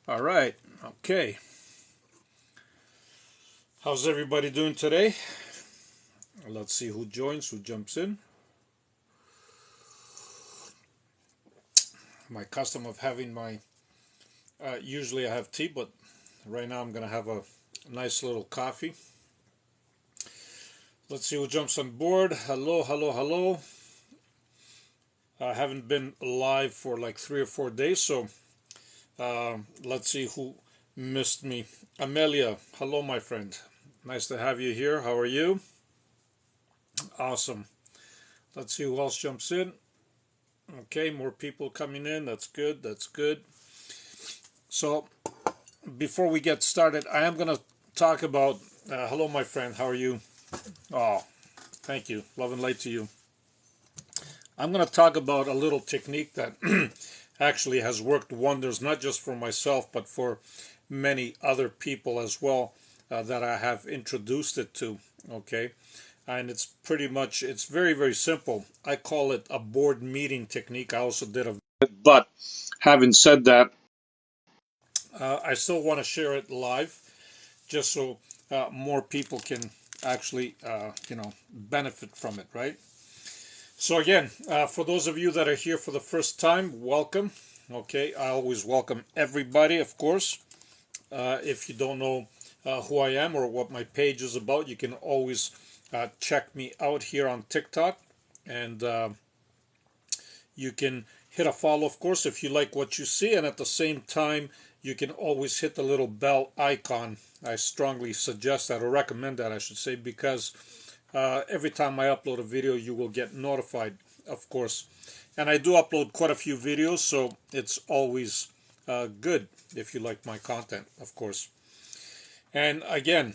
All right. Okay. How's everybody doing today? Let's see who joins, who jumps in. My custom of having my, usually I have tea, but right now I'm going to have a nice little coffee. Let's see who jumps on board. Hello, hello, hello. I haven't been live for like 3 or 4 days, so let's see who missed me. Amelia, hello, my friend. Nice to have you here. How are you? Awesome. Let's see who else jumps in. Okay, more people coming in. That's good. That's good. So, before we get started, I am going to talk about. Hello, my friend. How are you? Oh, thank you. Love and light to you. I'm going to talk about a little technique that actually has worked wonders, not just for myself, but for many other people as well that I have introduced it to. Okay. And it's pretty much, it's very, very simple. I call it a board meeting technique. I also did a. But having said that, I still want to share it live just so more people can actually, benefit from it, right? So again, for those of you that are here for the first time, welcome. Okay, I always welcome everybody, of course. If you don't know who I am or what my page is about, you can always check me out here on TikTok, and you can hit a follow, of course, if you like what you see, and at the same time, you can always hit the little bell icon. I strongly suggest that, or recommend that, I should say, because every time I upload a video, you will get notified, of course. And I do upload quite a few videos, so it's always good if you like my content, of course. And again,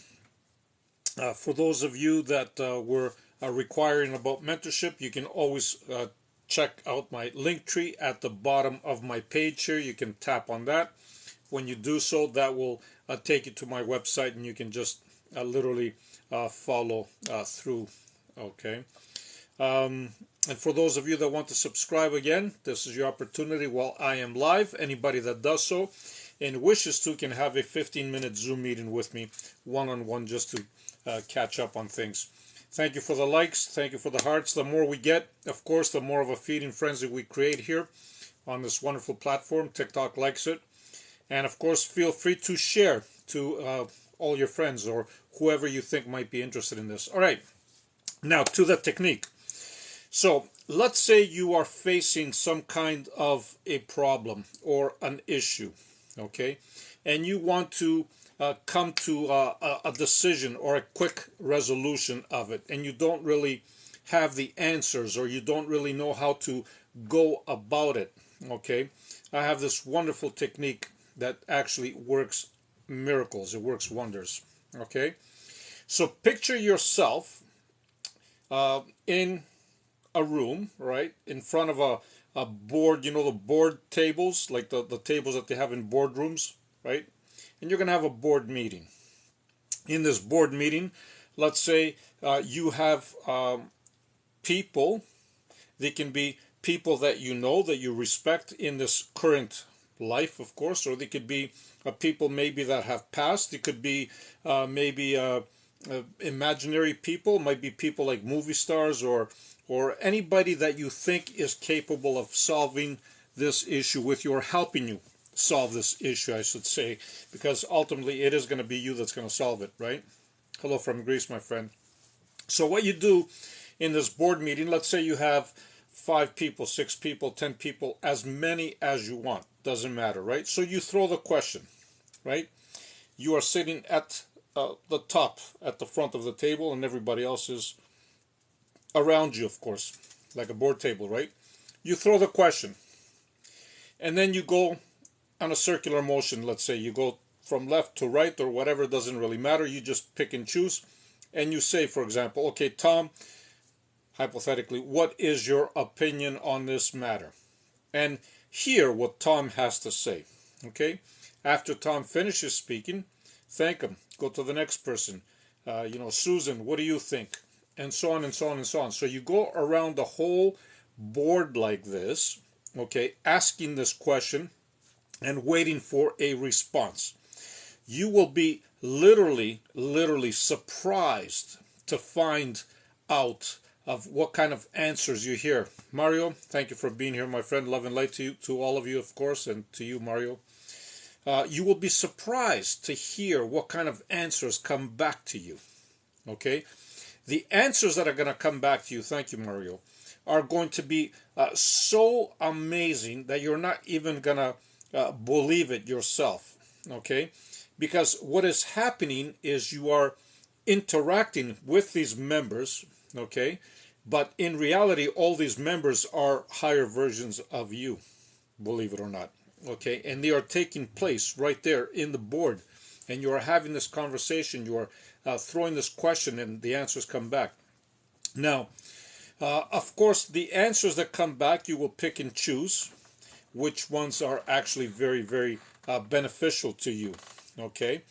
for those of you that were requiring about mentorship, you can always check out my link tree at the bottom of my page here. You can tap on that. When you do so, that will take you to my website, and you can just literally follow through. Okay. And for those of you that want to subscribe, again, this is your opportunity while I am live. Anybody that does so and wishes to can have a 15-minute Zoom meeting with me one-on-one just to catch up on things. Thank you for the likes. Thank you for the hearts. The more we get, of course, the more of a feeding frenzy we create here on this wonderful platform. TikTok likes it. And of course, feel free to share to all your friends or whoever you think might be interested in this. All right, now to the technique. So let's say you are facing some kind of a problem or an issue, okay, and you want to come to a decision or a quick resolution of it, and you don't really have the answers, or you don't really know how to go about it, okay. I have this wonderful technique that actually works miracles. It works wonders, okay. So picture yourself in a room, right, in front of a board, the board tables, like the tables that they have in boardrooms, right? And you're going to have a board meeting. In this board meeting, let's say you have people. They can be people that you know, that you respect in this current life, of course, or they could be people maybe that have passed. It could be maybe imaginary people, might be people like movie stars, or anybody that you think is capable of solving this issue with you, or helping you solve this issue, I should say, because ultimately it is going to be you that's going to solve it, right? Hello from Greece, my friend. So what you do in this board meeting, let's say you have 5 people, 6 people, 10 people, as many as you want, doesn't matter, right? So you throw the question, right? You are sitting at the top, at the front of the table, and everybody else is around you, of course, like a board table, right? You throw the question, and then you go on a circular motion. Let's say you go from left to right or whatever, it doesn't really matter. You just pick and choose, and you say, for example, okay, Tom, hypothetically, what is your opinion on this matter? And hear what Tom has to say, okay? After Tom finishes speaking, thank him. Go to the next person. Susan, what do you think? And so on and so on and so on. So you go around the whole board like this, okay, asking this question and waiting for a response. You will be literally surprised to find out of what kind of answers you hear. Mario, thank you for being here, my friend. Love and light to you, to all of you, of course, and to you, Mario. You will be surprised to hear what kind of answers come back to you. Okay? The answers that are going to come back to you, thank you, Mario, are going to be so amazing that you're not even going to believe it yourself. Okay? Because what is happening is you are interacting with these members, okay? But in reality, all these members are higher versions of you, believe it or not, okay? And they are taking place right there in the board. And you are having this conversation, you are throwing this question, and the answers come back. Now, of course, the answers that come back, you will pick and choose which ones are actually very beneficial to you. Okay,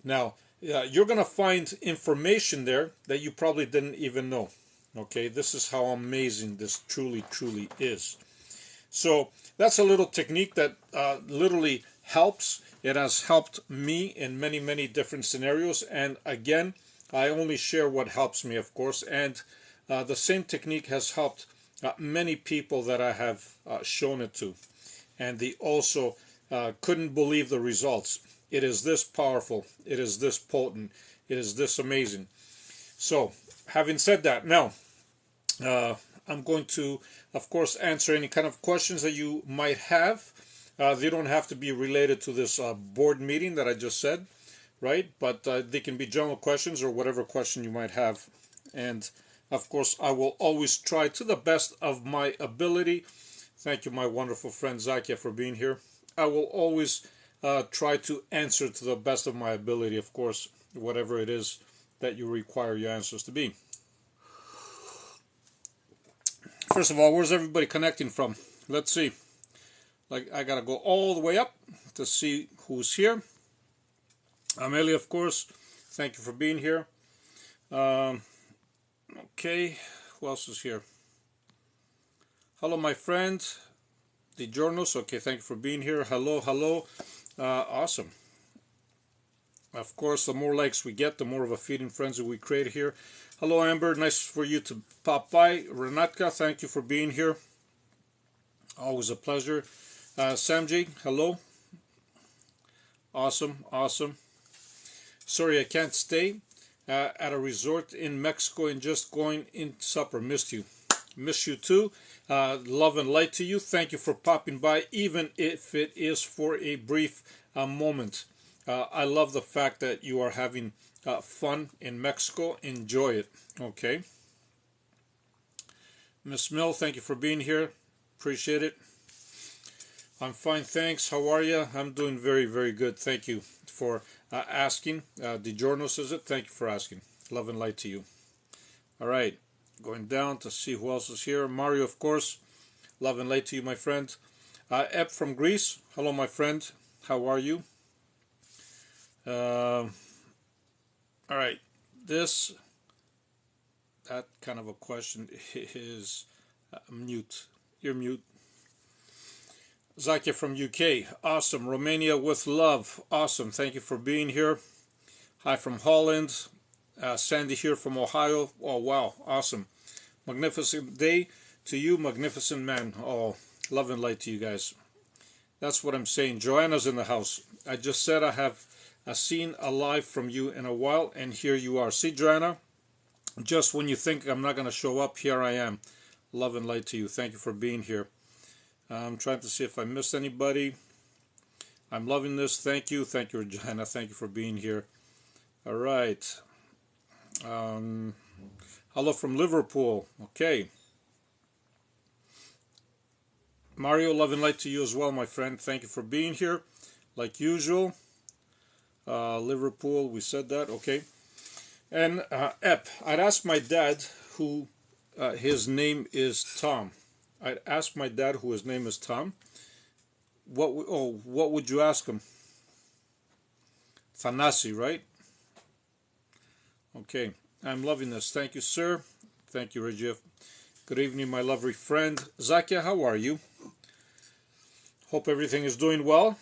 now you're going to find information there that you probably didn't even know. Okay, this is how amazing this truly is. So that's a little technique that literally helps. It has helped me in many different scenarios, and again, I only share what helps me, of course, and the same technique has helped many people that I have shown it to, and they also couldn't believe the results. It is this powerful, it is this potent, it is this amazing. So, having said that, now I'm going to, of course, answer any kind of questions that you might have. They don't have to be related to this board meeting that I just said, right? But they can be general questions or whatever question you might have. And, of course, I will always try to the best of my ability. Thank you, my wonderful friend Zakia, for being here. I will always try to answer to the best of my ability, of course, whatever it is that you require your answers to be. First of all, where's everybody connecting from? Let's see. Like, I gotta go all the way up to see who's here. Amelia, of course. Thank you for being here. Okay, who else is here? Hello, my friend. The journals. Okay, thank you for being here. Hello. Awesome. Of course, the more likes we get, the more of a feeding frenzy we create here. Hello, Amber. Nice for you to pop by. Renatka, thank you for being here. Always a pleasure. Samji, hello. Awesome. Sorry, I can't stay at a resort in Mexico and just going in supper. Missed you. Miss you too. Love and light to you. Thank you for popping by, even if it is for a brief moment. I love the fact that you are having fun in Mexico. Enjoy it. Okay. Miss Mill, thank you for being here. Appreciate it. I'm fine, thanks. How are you? I'm doing very good. Thank you for asking. DiGiorno says it. Thank you for asking. Love and light to you. All right. Going down to see who else is here. Mario, of course. Love and light to you, my friend. Ep from Greece. Hello, my friend. How are you? All right. That kind of a question is mute. You're mute. Zakia from UK. Awesome. Romania with love. Awesome. Thank you for being here. Hi from Holland. Sandy here from Ohio. Oh, wow. Awesome. Magnificent day to you, magnificent man. Oh, love and light to you guys. That's what I'm saying. Joanna's in the house. I just said I have seen a live from you in a while, and here you are. See, Joanna? Just when you think I'm not going to show up, here I am. Love and light to you. Thank you for being here. I'm trying to see if I missed anybody. I'm loving this. Thank you. Thank you, Regina. Thank you for being here. All right. Hello from Liverpool. Okay. Mario, love and light to you as well, my friend. Thank you for being here. Like usual. Liverpool, we said that. Okay. And Ep, I'd asked my dad who his name is Tom. I'd asked my dad who his name is Tom. What would you ask him? Thanasi, right? Okay. I'm loving this. Thank you, sir. Thank you, Rajiv. Good evening, my lovely friend. Zakia, how are you? Hope everything is doing well.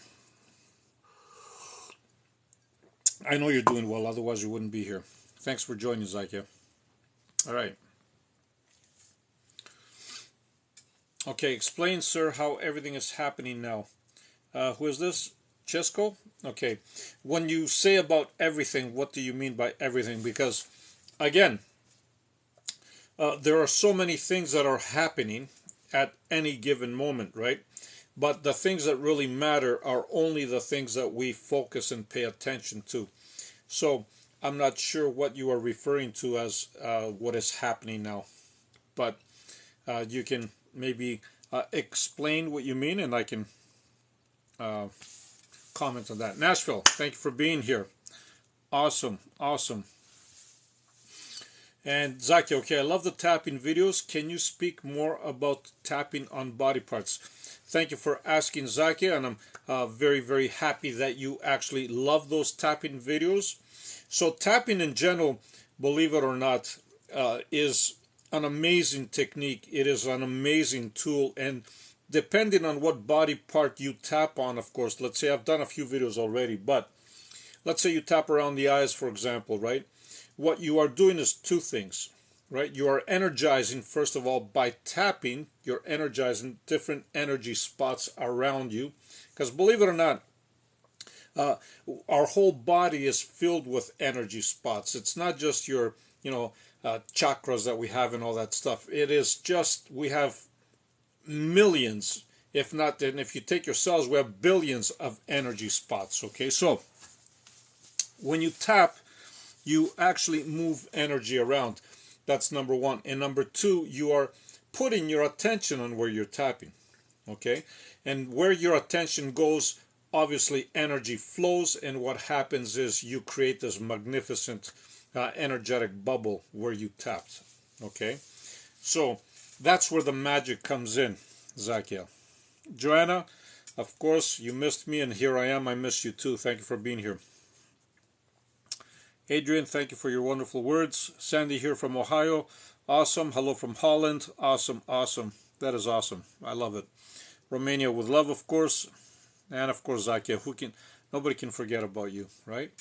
I know you're doing well, otherwise you wouldn't be here. Thanks for joining, Zakia. All right. Okay, explain, sir, how everything is happening now. Who is this? Chesco? Okay. When you say about everything, what do you mean by everything? Because, again, there are so many things that are happening at any given moment, right? But the things that really matter are only the things that we focus and pay attention to. So I'm not sure what you are referring to as what is happening now, but you can maybe explain what you mean, and I can uh, comment on that. Nashville, thank you for being here. Awesome, awesome. And Zaki, okay, I love the tapping videos. Can you speak more about tapping on body parts? Thank you for asking, Zaki, and I'm very, very happy that you actually love those tapping videos. So tapping in general, believe it or not, is an amazing technique. It is an amazing tool, and depending on what body part you tap on, of course, let's say I've done a few videos already, but let's say you tap around the eyes, for example, right? What you are doing is two things, right? You are energizing, first of all, by tapping, you're energizing different energy spots around you. Because believe it or not, uh, our whole body is filled with energy spots. It's not just your, chakras that we have and all that stuff. It is just, we have millions, if not, and if you take your cells, we have billions of energy spots, okay? So when you tap, you actually move energy around. That's number one. And number two, you are putting your attention on where you're tapping. Okay? And where your attention goes, obviously energy flows, and what happens is you create this magnificent energetic bubble where you tapped. Okay? So that's where the magic comes in, Zakia. Joanna, of course, you missed me, and here I am. I missed you too. Thank you for being here. Adrian, thank you for your wonderful words. Sandy here from Ohio. Awesome. Hello from Holland. Awesome, awesome. That is awesome. I love it. Romania with love, of course. And of course, Zakia. Nobody can forget about you, right?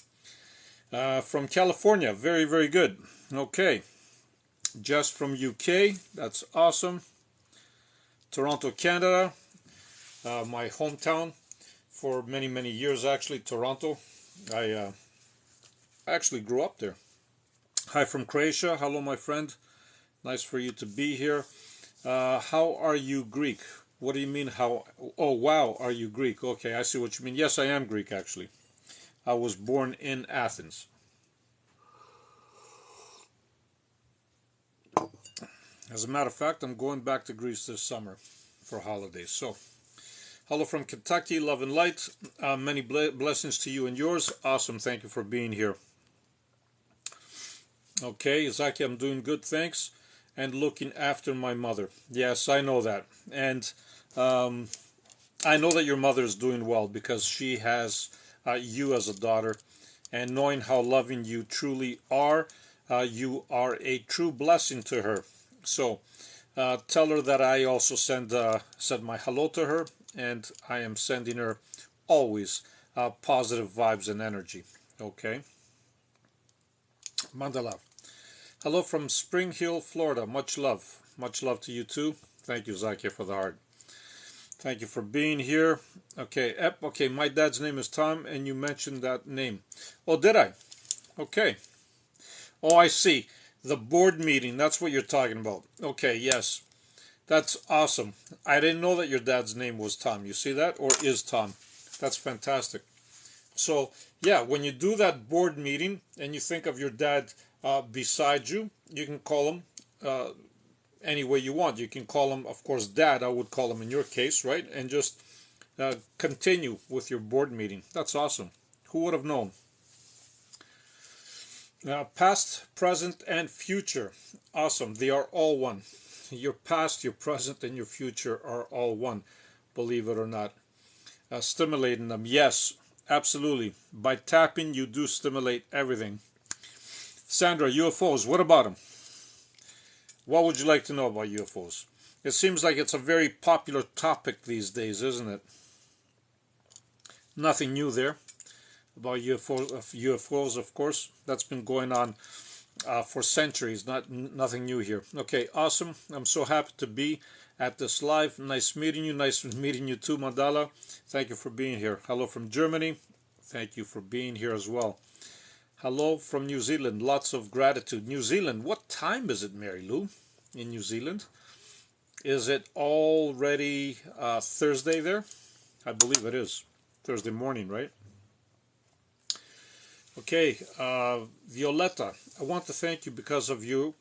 From California. Very, very good. Okay. Jess from UK. That's awesome. Toronto, Canada. My hometown for many, many years, actually. Toronto. I actually grew up there. Hi from Croatia. Hello, my friend. Nice for you to be here. How are you Greek? What do you mean how? Oh, wow, are you Greek? Okay, I see what you mean. Yes, I am Greek, actually. I was born in Athens. As a matter of fact, I'm going back to Greece this summer for holidays. So, hello from Kentucky, love and light. Many blessings to you and yours. Awesome, thank you for being here. Okay, Zaki, I'm doing good, thanks. And looking after my mother. Yes, I know that. And I know that your mother is doing well because she has you as a daughter. And knowing how loving you truly are, you are a true blessing to her. So tell her that I also send my hello to her, and I am sending her always positive vibes and energy. Okay? Mandala. Hello from Spring Hill, Florida. Much love. Much love to you too. Thank you, Zakia, for the heart. Thank you for being here. Okay, okay, my dad's name is Tom, and you mentioned that name. Oh, did I? Okay. Oh, I see. The board meeting, that's what you're talking about. Okay, yes. That's awesome. I didn't know that your dad's name was Tom. You see that? Or is Tom. That's fantastic. So, yeah, when you do that board meeting and you think of your dad beside you, you can call him any way you want. You can call him, of course, Dad. I would call him in your case, right? And just continue with your board meeting. That's awesome. Who would have known? Past, present, and future. Awesome. They are all one. Your past, your present, and your future are all one. Believe it or not. Stimulating them. Yes, absolutely. By tapping, you do stimulate everything. Sandra, UFOs. What about them? What would you like to know about UFOs? It seems like it's a very popular topic these days, isn't it? Nothing new there. about UFOs, of course. That's been going on for centuries. Nothing new here. Okay, awesome. I'm so happy to be at this live. Nice meeting you. Nice meeting you too, Mandala. Thank you for being here. Hello from Germany. Thank you for being here as well. Hello from New Zealand. Lots of gratitude. New Zealand. What time is it, Mary Lou, in New Zealand? Is it already Thursday there? I believe it is. Thursday morning, right? Okay, Violetta, I want to thank you. Because of you,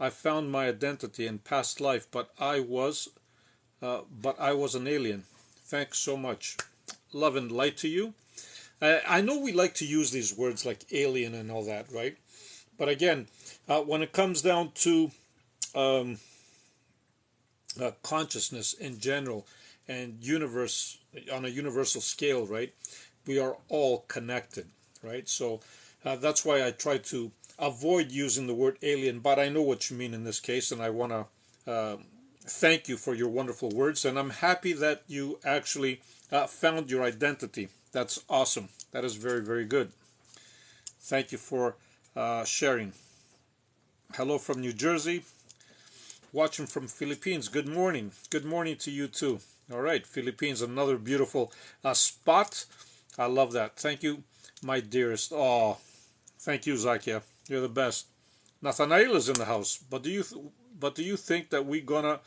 I found my identity in past life, but I was an alien. Thanks so much. Love and light to you. I know we like to use these words like alien and all that, right? But again, when it comes down to consciousness in general and universe on a universal scale, right? We are all connected, right? So that's why I try to avoid using the word alien, but I know what you mean in this case, and I want to thank you for your wonderful words, and I'm happy that you actually found your identity. That's awesome. That is very, very good. Thank you for sharing. Hello from New Jersey. Watching from Philippines. Good morning. Good morning to you too. All right, Philippines, another beautiful spot. I love that. Thank you, my dearest. Oh, thank you, Zakia. You're the best. Nathanael is in the house. But do you think that we're gonna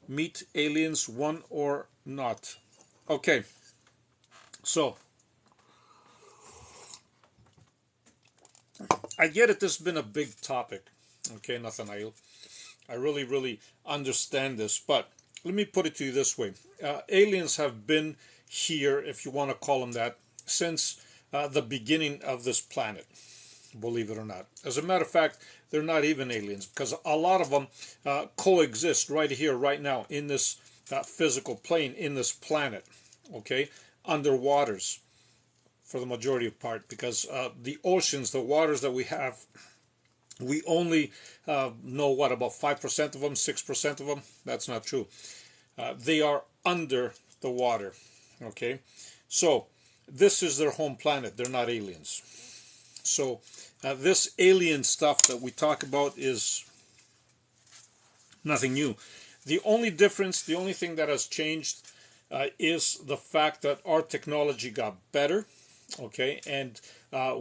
meet aliens, one or not? Okay. So I get it. This has been a big topic. Okay, Nathanael. I really, really understand this, but let me put it to you this way. Aliens have been here, if you want to call them that, since the beginning of this planet, believe it or not. As a matter of fact, they're not even aliens, because a lot of them coexist right here, right now, in this physical plane, in this planet, okay, under waters, for the majority of part, because the oceans, the waters that we have, we only know what, about 5% of them, 6% of them. That's not true. They are under the water. Okay, so this is their home planet. They're not aliens. So this alien stuff that we talk about is nothing new. The only difference, the only thing that has changed is the fact that our technology got better. Okay, and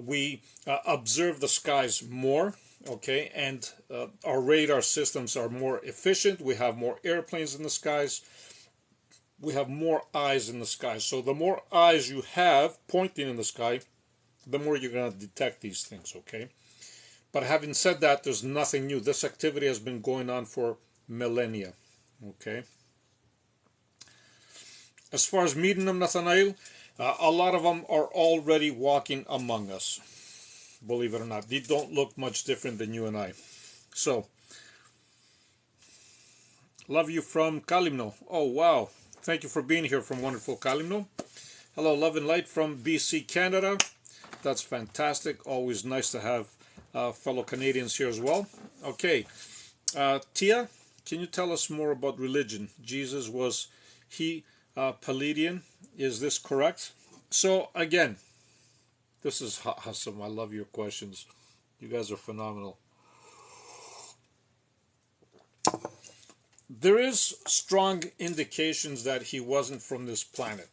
we observe the skies more. Okay, and our radar systems are more efficient. We have more airplanes in the skies. We have more eyes in the sky. So the more eyes you have pointing in the sky, the more you're going to detect these things, okay? But having said that, there's nothing new. This activity has been going on for millennia, okay? As far as meeting them, Nathanael, a lot of them are already walking among us. Believe it or not, they don't look much different than you and I. So, love you from Kalimno. Oh, wow. Thank you for being here from wonderful Kalimno. Hello, love and light from BC, Canada. That's fantastic. Always nice to have fellow Canadians here as well. Okay. Tia, can you tell us more about religion? Jesus, was he Palladian? Is this correct? So, again, this is awesome. I love your questions. You guys are phenomenal. There is strong indications that he wasn't from this planet.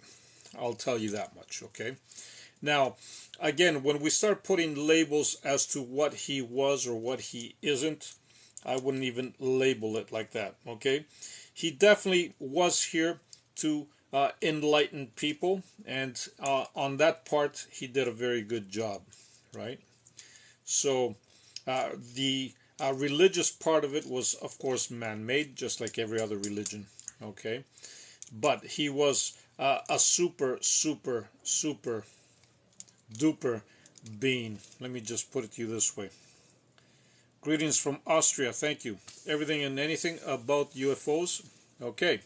I'll tell you that much, okay? Now, again, when we start putting labels as to what he was or what he isn't, I wouldn't even label it like that, okay? He definitely was here to enlighten people, and on that part, he did a very good job, right? So the religious part of it was, of course, man-made, just like every other religion, okay? But he was a super, super, super duper being. Let me just put it to you this way. Greetings from Austria. Thank you. Everything and anything about UFOs? Okay.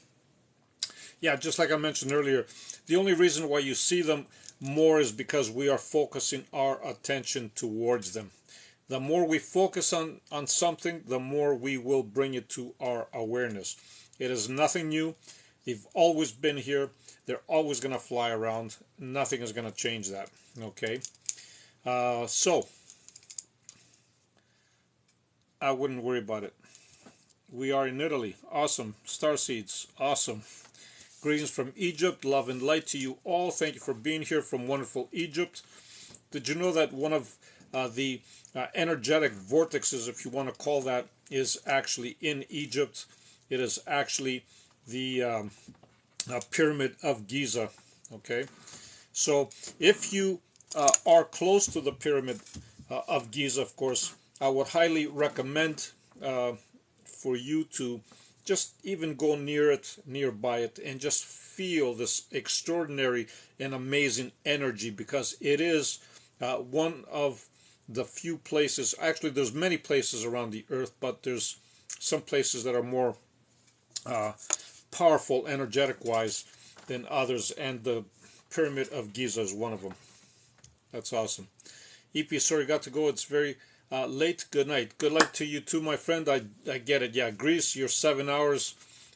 Yeah, just like I mentioned earlier, the only reason why you see them more is because we are focusing our attention towards them. The more we focus on something, the more we will bring it to our awareness. It is nothing new. They've always been here. They're always going to fly around. Nothing is going to change that. Okay. So I wouldn't worry about it. We are in Italy. Awesome. Star seeds. Awesome. Greetings from Egypt. Love and light to you all. Thank you for being here from wonderful Egypt. Did you know that one of the energetic vortexes, if you want to call that, is actually in Egypt? It is actually the Pyramid of Giza. Okay. So if you are close to the Pyramid of Giza, of course, I would highly recommend for you to just even go near it, nearby it, and just feel this extraordinary and amazing energy, because it is one of the few places, actually there's many places around the earth, but there's some places that are more powerful energetic wise than others, and the Pyramid of Giza is one of them. That's awesome. EP, sorry, got to go. It's very late. Good night. Good night to you too, my friend. I get it. Yeah, Greece, you're 7 hours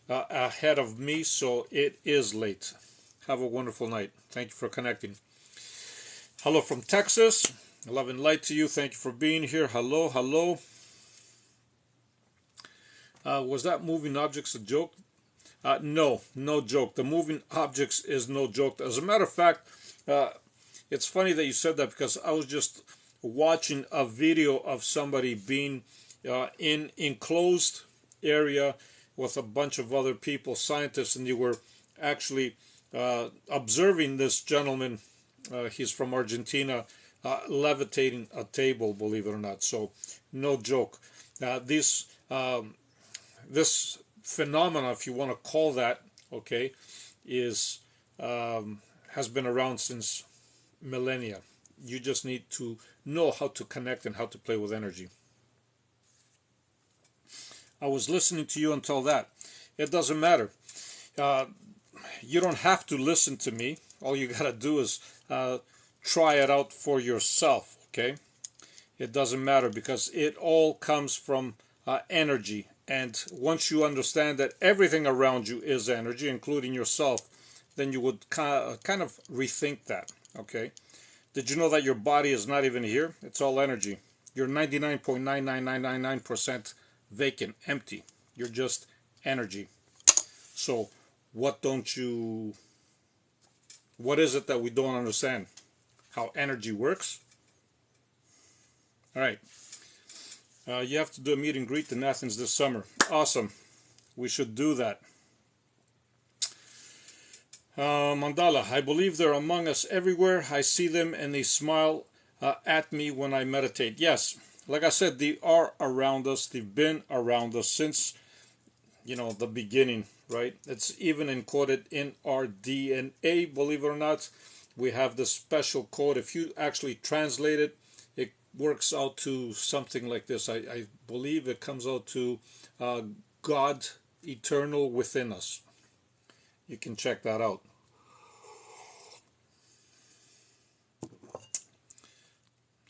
ahead of me, so it is late. Have a wonderful night. Thank you for connecting. Hello from Texas. Love and light to you. Thank you for being here. Hello, hello. Was that moving objects a joke? No, no joke. The moving objects is no joke. As a matter of fact, it's funny that you said that, because I was just watching a video of somebody being in enclosed area with a bunch of other people, scientists, and they were actually observing this gentleman. He's from Argentina, levitating a table, believe it or not. So, no joke. This phenomena, if you want to call that, okay, is has been around since millennia. You just need to know how to connect and how to play with energy. I was listening to you until that. It doesn't matter. You don't have to listen to me. All you gotta do is try it out for yourself. Okay? It doesn't matter, because it all comes from energy. And once you understand that everything around you is energy, including yourself, then you would kind of rethink that. Okay? Did you know that your body is not even here? It's all energy. You're 99.99999% vacant, empty. You're just energy. So what is it that we don't understand? How energy works? All right. You have to do a meet and greet in Athens this summer. Awesome. We should do that. Mandala, I believe they're among us everywhere. I see them and they smile at me when I meditate. Yes, like I said, they are around us. They've been around us since, the beginning, right? It's even encoded in our DNA, believe it or not. We have this special code. If you actually translate it, it works out to something like this. I believe it comes out to God eternal within us. You can check that out.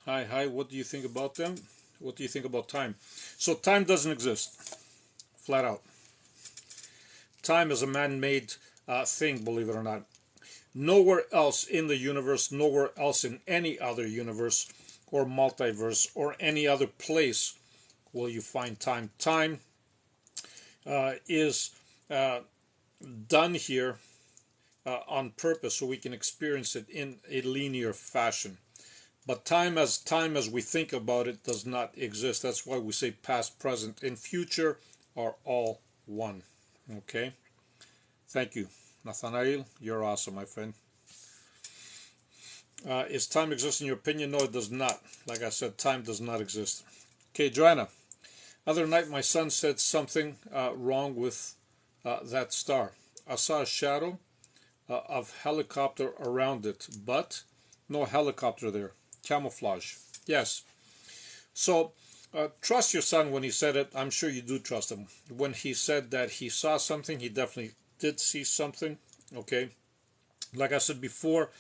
Hi, what do you think about them? What do you think about time? So time doesn't exist, flat out. Time is a man-made thing, believe it or not. Nowhere else in the universe, nowhere else in any other universe or multiverse or any other place will you find time. Time is done here on purpose so we can experience it in a linear fashion. But time as we think about it does not exist. That's why we say past, present, and future are all one. Okay? Thank you. Nathanael, you're awesome, my friend. Is time exist in your opinion? No, it does not. Like I said, time does not exist. Okay, Joanna. Other night my son said something wrong with that star. I saw a shadow of helicopter around it, but no helicopter there. Camouflage. Yes. So trust your son when he said it. I'm sure you do trust him. When he said that he saw something, he definitely did see something. Okay. Like I said before,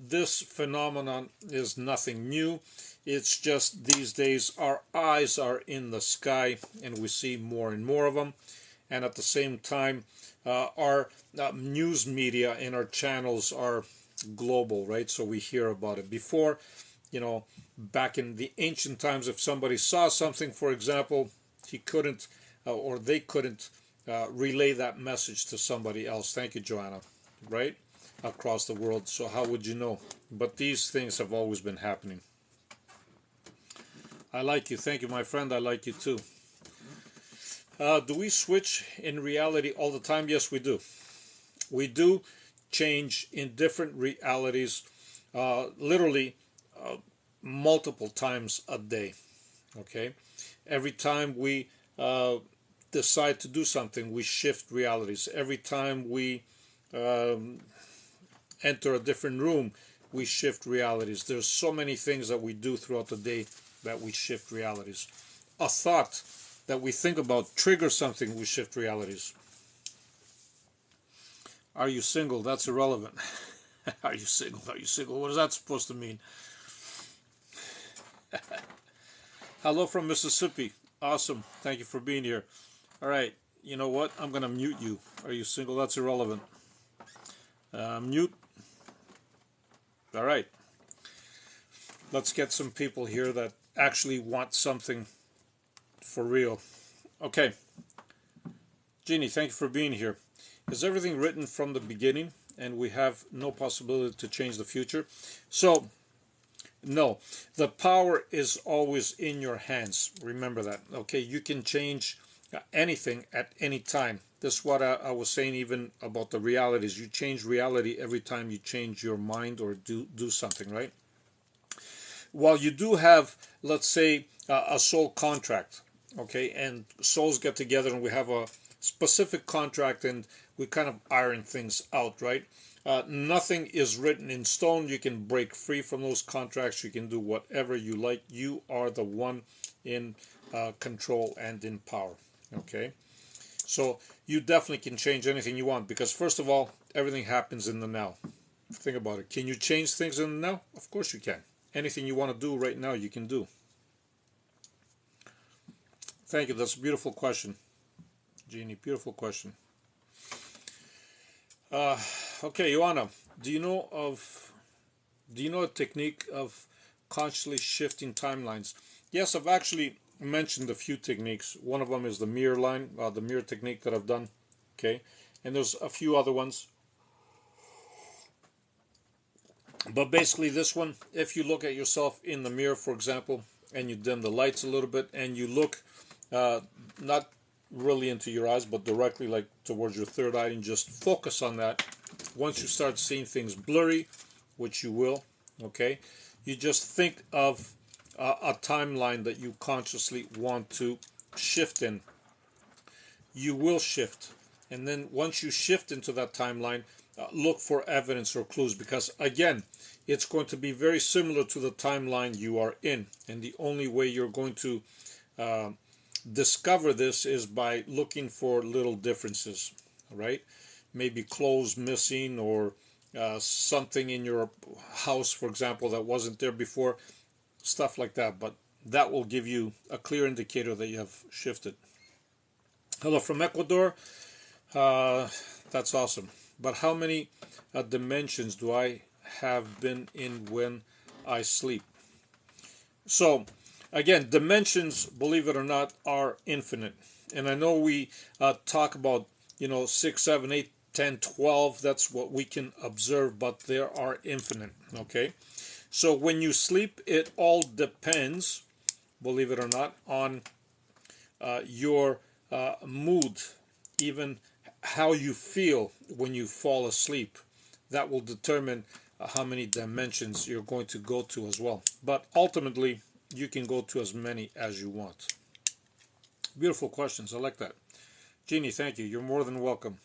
this phenomenon is nothing new. It's just these days our eyes are in the sky and we see more and more of them. and at the same time, our news media and our channels are global, right? So we hear about it. Before, back in the ancient times, if somebody saw something, for example, he couldn't or they couldn't relay that message to somebody else. Thank you, Joanna. Right? Across the world. So how would you know? But these things have always been happening. I like you. Thank you, my friend. I like you too. Do we switch in reality all the time? Yes, we do. We do change in different realities, literally multiple times a day. Okay? Every time we decide to do something, we shift realities. Every time we enter a different room, we shift realities. There's so many things that we do throughout the day that we shift realities. A thought that we think about triggers something, we shift realities. Are you single? That's irrelevant. Are you single? Are you single? What is that supposed to mean? Hello from Mississippi. Awesome. Thank you for being here. All right. You know what? I'm going to mute you. Are you single? That's irrelevant. Mute. All right. Let's get some people here that actually want something for real. Okay. Jeannie, thank you for being here. Is everything written from the beginning and we have no possibility to change the future? So, no. The power is always in your hands. Remember that. Okay. You can change anything at any time. This is what I was saying even about the realities. You change reality every time you change your mind or do something, right? While you do have, let's say, a soul contract, okay, and souls get together and we have a specific contract and we kind of iron things out, right? Nothing is written in stone. You can break free from those contracts. You can do whatever you like. You are the one in control and in power, okay? So you definitely can change anything you want because, first of all, everything happens in the now. Think about it. Can you change things in the now? Of course you can. Anything you want to do right now, you can do. Thank you. That's a beautiful question, Jeannie. Beautiful question. Okay, Joanna, do you know a technique of consciously shifting timelines? Yes, I've actually mentioned a few techniques. One of them is the mirror line, the mirror technique that I've done. Okay, and there's a few other ones. But basically this one, if you look at yourself in the mirror, for example, and you dim the lights a little bit and you look not really into your eyes, but directly like towards your third eye and just focus on that. Once you start seeing things blurry, which you will, okay, you just think of a timeline that you consciously want to shift in. You will shift. And then once you shift into that timeline, look for evidence or clues because, again, it's going to be very similar to the timeline you are in. And the only way you're going to discover this is by looking for little differences, right? Maybe clothes missing or something in your house, for example, that wasn't there before, stuff like that. But that will give you a clear indicator that you have shifted. Hello from Ecuador. That's awesome. But how many dimensions do I have been in when I sleep? So, again, dimensions, believe it or not, are infinite. And I know we talk about, 6, 7, 8, 10, 12. That's what we can observe, but there are infinite. Okay? So when you sleep, it all depends, believe it or not, on your mood, even how you feel when you fall asleep. That will determine how many dimensions you're going to go to as well. But ultimately, you can go to as many as you want. Beautiful questions. I like that. Jeannie, thank you. You're more than welcome.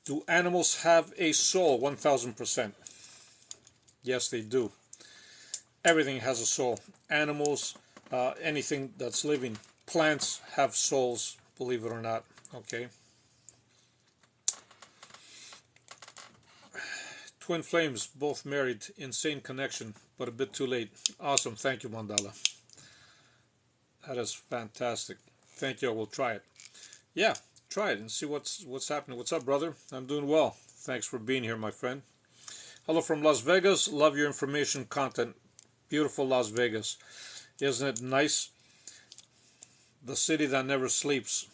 Do animals have a soul? 1000%. Yes, they do. Everything has a soul. Animals, anything that's living. Plants have souls, believe it or not. Okay. Twin flames, both married, insane connection, but a bit too late. Awesome, thank you, Mandala. That is fantastic. Thank you, I will try it. Yeah, Try it and see what's happening. What's up, brother? I'm doing well. Thanks for being here, my friend. Hello from Las Vegas. Love your information content. Beautiful Las Vegas. Isn't it nice? The city that never sleeps.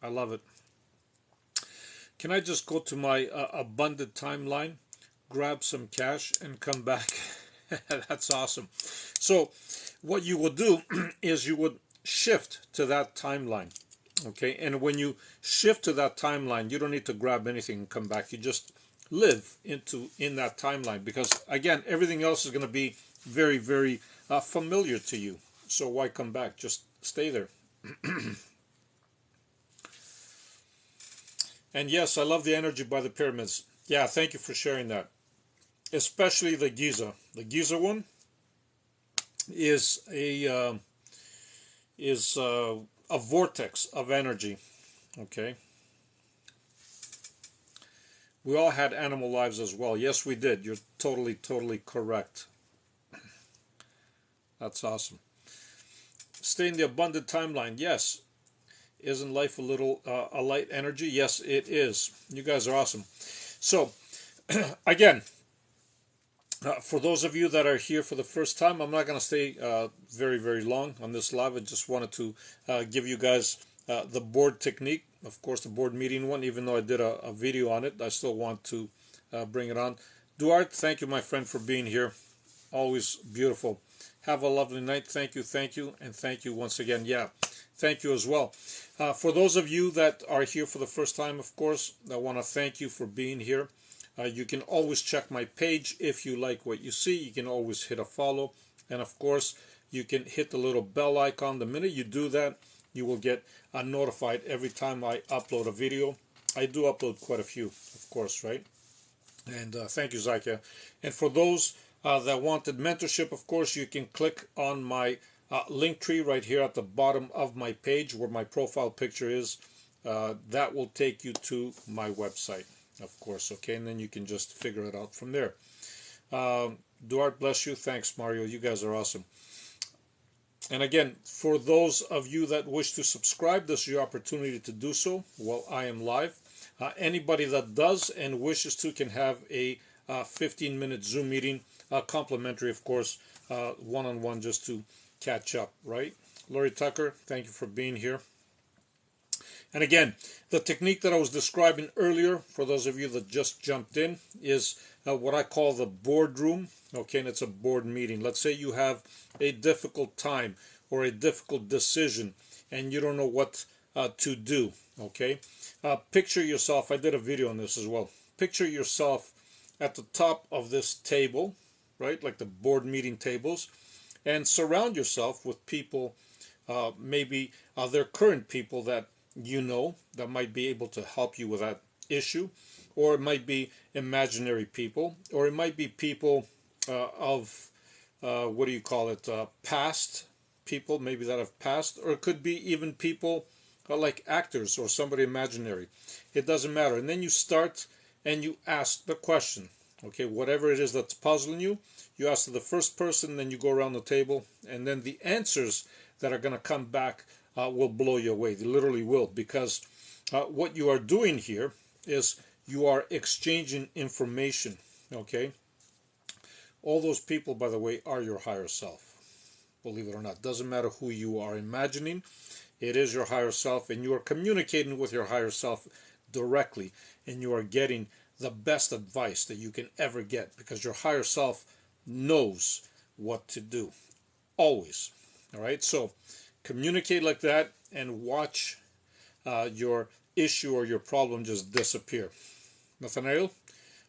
I love it. Can I just go to my abundant timeline, grab some cash, and come back? That's awesome. So, what you would do is you would shift to that timeline. Okay, and when you shift to that timeline, you don't need to grab anything and come back. You just live in that timeline, because again, everything else is going to be very, very familiar to you. So why come back? Just stay there. And yes, I love the energy by the pyramids. Yeah, thank you for sharing that. Especially the Giza. The Giza one is a vortex of energy. Okay. We all had animal lives as well. Yes, we did. You're totally, totally correct. That's awesome. Stay in the abundant timeline. Yes. Isn't life a little a light energy? Yes, it is. You guys are awesome. So, again, for those of you that are here for the first time, I'm not going to stay very, very long on this live. I just wanted to give you guys the board technique. Of course, the board meeting one, even though I did a video on it, I still want to bring it on. Duarte, thank you, my friend, for being here. Always beautiful. Have a lovely night. Thank you, and thank you once again. Yeah, thank you as well. For those of you that are here for the first time, of course, I want to thank you for being here. You can always check my page if you like what you see. You can always hit a follow. And of course, you can hit the little bell icon. The minute you do that, you will get notified every time I upload a video. I do upload quite a few, of course, right? And thank you, Zakia. And for those that wanted mentorship, of course, you can click on my link tree right here at the bottom of my page where my profile picture is. That will take you to my website, of course, okay? And then you can just figure it out from there. Duarte, bless you. Thanks, Mario. You guys are awesome. And again, for those of you that wish to subscribe, this is your opportunity to do so while I am live. Anybody that does and wishes to can have a 15-minute Zoom meeting, complimentary, of course, one-on-one, just to catch up, right? Lori Tucker, thank you for being here. And again, the technique that I was describing earlier, for those of you that just jumped in, is what I call the boardroom. Okay, and it's a board meeting. Let's say you have a difficult time or a difficult decision and you don't know what to do. Okay, picture yourself. I did a video on this as well. Picture yourself at the top of this table, right, like the board meeting tables, and surround yourself with people, maybe they're current people that you know that might be able to help you with that issue, or it might be imaginary people, or it might be people of what do you call it, past people maybe that have passed, or it could be even people like actors or somebody imaginary. It doesn't matter. And then you start and you ask the question. Okay, whatever it is that's puzzling you, you ask to the first person, then you go around the table, and then the answers that are going to come back will blow you away. They literally will, because what you are doing here is you are exchanging information. Okay, all those people, by the way, are your higher self. Believe it or not, doesn't matter who you are imagining. It is your higher self, and you are communicating with your higher self directly, and you are getting the best advice that you can ever get, because your higher self knows what to do always. All right, so communicate like that and watch your issue or your problem just disappear. Nathaniel,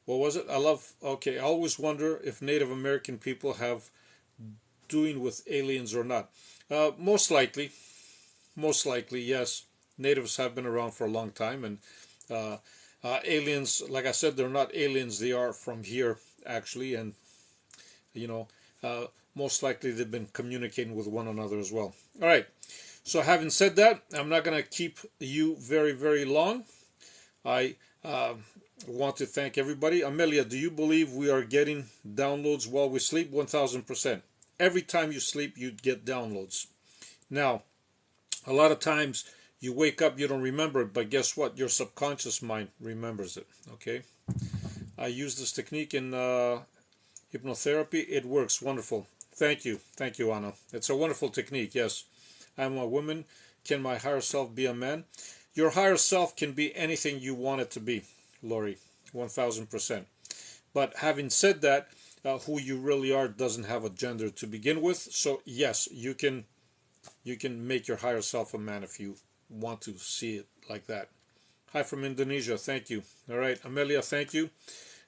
what was it? Okay, I always wonder if Native American people have doing with aliens or not. Most likely, yes. Natives have been around for a long time, and aliens, like I said, they're not aliens. They are from here, actually, and you know, most likely they've been communicating with one another as well. All right. So having said that, I'm not going to keep you very, very long. I want to thank everybody. Amelia, do you believe we are getting downloads while we sleep? 1000%. Every time you sleep, you get downloads. Now, a lot of times You wake up, you don't remember it, but guess what? Your subconscious mind remembers it. Okay. I use this technique in hypnotherapy. It works wonderful. Thank you, Anna. It's a wonderful technique. Yes, I'm a woman. Can my higher self be a man? Your higher self can be anything you want it to be, Lori. 1000%. But having said that, who you really are doesn't have a gender to begin with. So yes, you can make your higher self a man if you want to see it like that. Hi from Indonesia. Thank you. All right, Amelia. Thank you.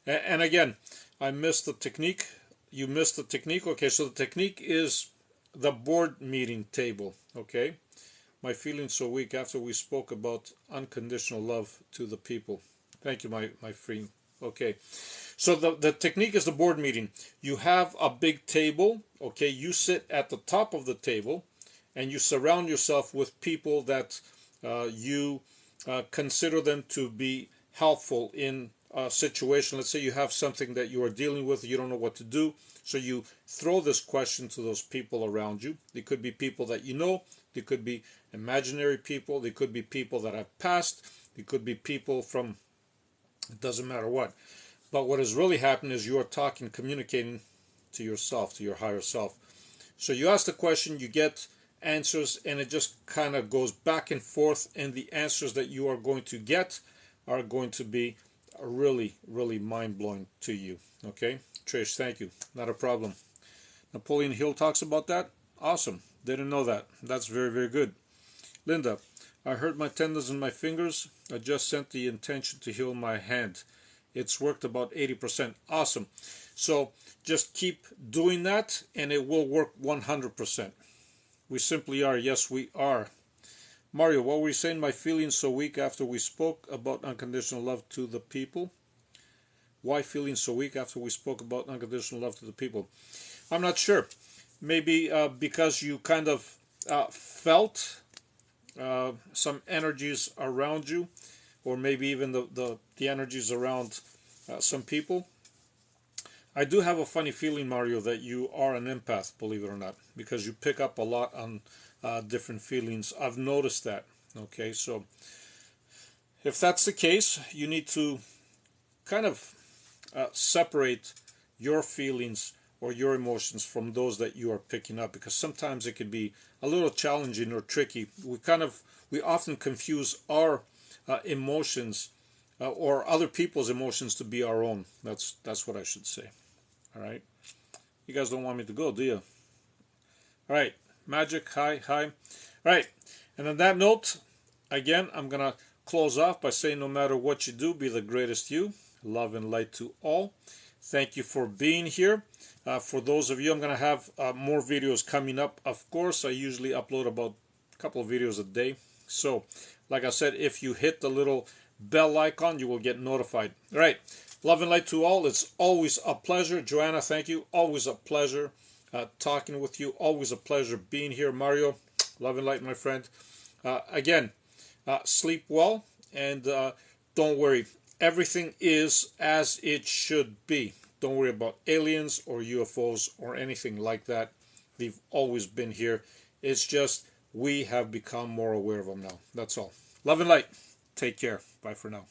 And again, I missed the technique. You missed the technique. Okay, so the technique is the board meeting table. Okay, my feelings so weak after we spoke about unconditional love to the people. Thank you, my friend. Okay, so the technique is the board meeting. You have a big table. Okay, you sit at the top of the table, and you surround yourself with people that you consider them to be helpful in a situation. Let's say you have something that you are dealing with, you don't know what to do, so you throw this question to those people around you. They could be people that you know, they could be imaginary people, they could be people that have passed, they could be people from, it doesn't matter what. But what is really happening is you are talking, communicating to yourself, to your higher self. So you ask the question, you get answers, and it just kind of goes back and forth, and the answers that you are going to get are going to be really, really mind-blowing to you. Okay, Trish, thank you. Not a problem. Napoleon Hill talks about that. Awesome. Didn't know that. That's very, very good. Linda, I hurt my tendons in my fingers. I just sent the intention to heal my hand. It's worked about 80%. Awesome. So just keep doing that, and it will work 100%. We simply are. Yes, we are. Mario, what were you saying? My feelings so weak after we spoke about unconditional love to the people. Why feeling so weak after we spoke about unconditional love to the people? I'm not sure. Maybe because you kind of felt some energies around you, or maybe even the energies around some people. I do have a funny feeling, Mario, that you are an empath, believe it or not, because you pick up a lot on different feelings. I've noticed that. Okay, so if that's the case, you need to kind of separate your feelings or your emotions from those that you are picking up, because sometimes it could be a little challenging or tricky. We often confuse our emotions or other people's emotions to be our own. That's what I should say. All right. You guys don't want me to go, do you? All right. Magic. Hi. All right. And on that note, again, I'm going to close off by saying no matter what you do, be the greatest you. Love and light to all. Thank you for being here. For those of you, I'm going to have more videos coming up. Of course, I usually upload about a couple of videos a day. So, like I said, if you hit the little bell icon, you will get notified. All right. Love and light to all. It's always a pleasure. Joanna, thank you. Always a pleasure talking with you. Always a pleasure being here. Mario, love and light, my friend. Again, sleep well, and don't worry. Everything is as it should be. Don't worry about aliens or UFOs or anything like that. They've always been here. It's just we have become more aware of them now. That's all. Love and light. Take care. Bye for now.